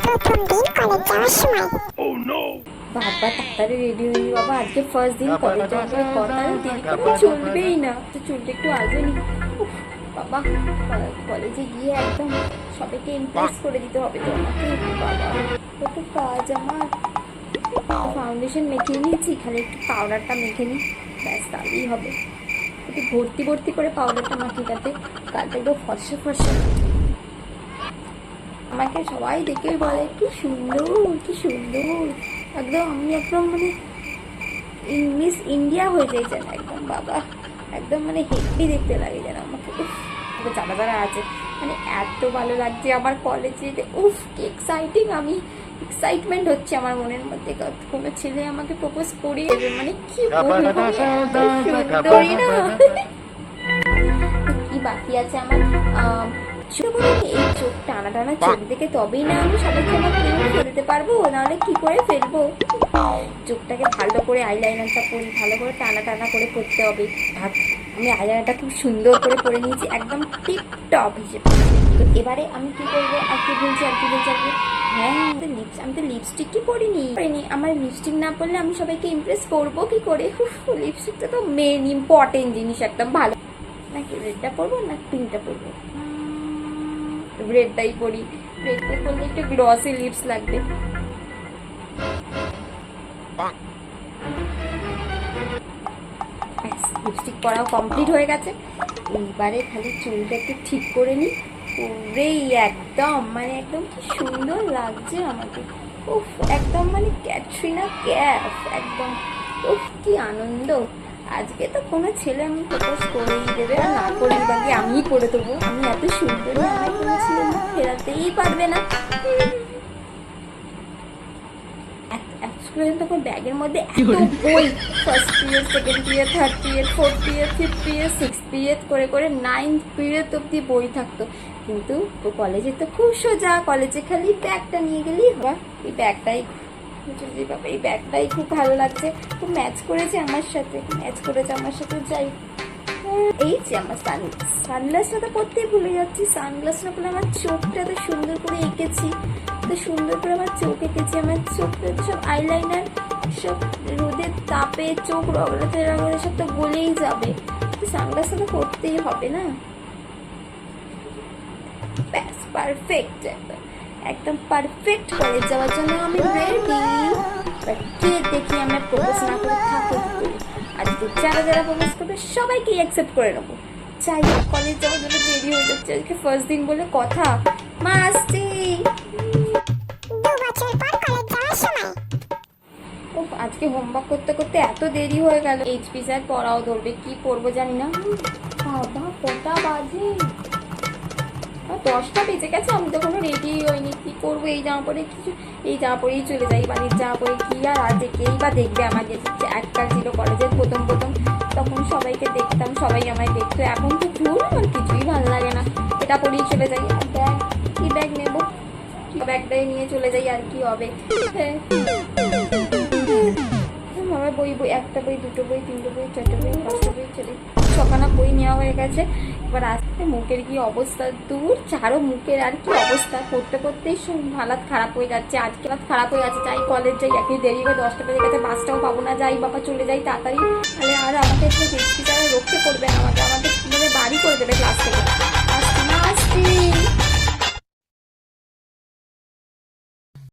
প্রথম দিন কলেজ যাওয়ার সময়। বাবা তাড়াতাড়ি রেডি হয়ে বাবা, আজকে ফার্স্ট দিন কলেজ যাওয়ার পরে কথা দেরি করে চলবেই না, তো চুলটা একটু আজও নি। বাবা কলেজে গিয়ে একদম সবাইকে ইমপ্রেস করে দিতে হবে তো আমাকে। বাবা কত কাজ আমার। ফাউন্ডেশন মেখে নিয়েছি, খালি একটু পাউডারটা মেখে নিই, ব্যাস তাহলেই হবে। একটু ভর্তি ভর্তি করে পাউডারটা মাখি, তাতে গালটা একটু ফর্সা ফর্সা। আমাকে সবাই দেখে বলে কি সুন্দর কি সুন্দর, একদম আমি একদম মানে মিস ইন্ডিয়া হয়ে যাই যেন একদম। বাবা একদম মানে হেভি দেখতে লাগে যেন আমাকে। যারা যারা আছে মানে এত ভালো লাগছে আমার কলেজে, উফ কি এক্সাইটিং, আমি এক্সাইটমেন্ট হচ্ছে আমার মনের মধ্যে। কোনো ছেলে আমাকে প্রপোজ করিয়ে দেবে মানে কি বলবো, সুন্দরী না। কি বাকি আছে আমার, এই চোখ টানা টানা চোখ দেখে তবেই না আমি সবাইকে আমার প্রেম ফেলতে পারবো, নাহলে কি করে ফেলবো। চোখটাকে ভালো করে আইলাইনারটা পরি, ভালো করে টানা টানা করে পরতে হবে। আমি আইলাইনারটা খুব সুন্দর করে পরে নিয়েছি একদম টিপ টপ হিসেবে। তো এবারে আমি কি করবো, আর কি বলছি হ্যাঁ আমি তো লিপস্টিক কি পরিনি। আমার লিপস্টিক না পরলে আমি সবাইকে ইমপ্রেস করবো কি করে। লিপস্টিকটা তো মেন ইম্পর্টেন্ট জিনিস একদম। ভালো নাকি রেডটা পরবো না পিঙ্কটা পরবো, রেডটাই পরি। রেডটা পরলে একটু গ্লসি লিপস লাগবে। লিপস্টিক পরাও কমপ্লিট হয়ে গেছে, এইবারে খালি চুলটা একটু ঠিক করে নিই। পুরেই একদম মানে একদম কি সুন্দর লাগছে আমাকে। উফ একদম মানে ক্যাটরিনা ক্যাফ একদম। উফ কি আনন্দ। আজকে তো কোনো ছেলে আমি প্রপোজ করেই দেবে, আর না করেই বাকি আমিই করে দেবো। আমি এত সুন্দরী, আমার কোনো ছেলে ফেরাতেই পারবে না। তখন ব্যাগের মধ্যে এত বই, first period, second period, third period, fourth period, fifth period, sixth period করে করে 9th পিরিয়ড অব্দি বই থাকতো। কিন্তু কলেজে তো খুব সোজা, কলেজে খালি ব্যাগটা নিয়ে গেলেই হবে। এই ব্যাগটাই বাবা, এই ব্যাগটাই খুব ভালো লাগছে, খুব ম্যাচ করেছে আমার সাথে, যাই। এই যে আমার সানগ্লাসটা তো পরতেই ভুলে যাচ্ছি। সানগ্লাসটা পরে আমার চোখটা তো সুন্দর করে এঁকেছি, তো সুন্দর করে আমার চোখ এঁকেছি। আমার চোখটা সব আইলাইনার সব রোদের তাপে চোখ রগড়াতে রগড়ে সব তো গলেই যাবে। সানগ্লাসটা তো পরতেই হবে না। ব্যাস পারফেক্ট, একদম পারফেক্ট কলেজ যাওয়ার জন্য আমি রেডি। কে দেখি আমার প্রপোজ না করে থাকে। আজকে যারা যারা প্রপোজ করবে সবাইকেই অ্যাকসেপ্ট করে নেবো। চাই কলেজ যাওয়ার জন্য দেরি হয়ে যাচ্ছে, আজকে ফার্স্ট দিন বলে কথা। মা আসছি। আজকে হোমওয়ার্ক করতে করতে এত দেরি হয়ে গেল। এইচপি স্যার পড়াও ধরবে, কি করবো জানি না। বাবা কটা বাজে, 10টা বেজে গেছে, আমি তো কোনো রেডি হইনি। কি করবো এই জামা পরে, কিছু এই জামা পরেই চলে যাই বাড়ির জামা পরে। কি আর আজকে কেই বা দেখবে আমাকে। এককাল ছিল কলেজের প্রথম তখন সবাইকে দেখতাম, সবাই আমায় দেখতো। এখন তো ধুর আমার কিছুই ভালো লাগে না, এটা পরেই চলে যাই। আর ব্যাগ, কি ব্যাগ নেবো, কি ব্যাগটাই নিয়ে চলে যাই, আর কি হবে। আমার বই একটা বই, দুটো বই, তিনটে বই, চারটে বই, পাঁচটা বই, চলে 6খানা বই নেওয়া হয়ে গেছে। এবার আসতে মুখের কি অবস্থা, দূর ছাড়ো মুখের আর কি অবস্থা। পড়তে পড়তেই হালাত খারাপ হয়ে যাচ্ছে। আজকে হালাত খারাপ হয়ে যাচ্ছে। যাই কলেজ যাই, একই দেরি করে 10টা বেজে গেছে, বাসটাও পাবো না। যাই বাবা চলে যাই তাড়াতাড়ি, তাহলে আর আমাকে একটু টিচার রক্ষে করবেন, আমাকে মানে বাড়ি করে দেবে ক্লাস থেকে। আসছি।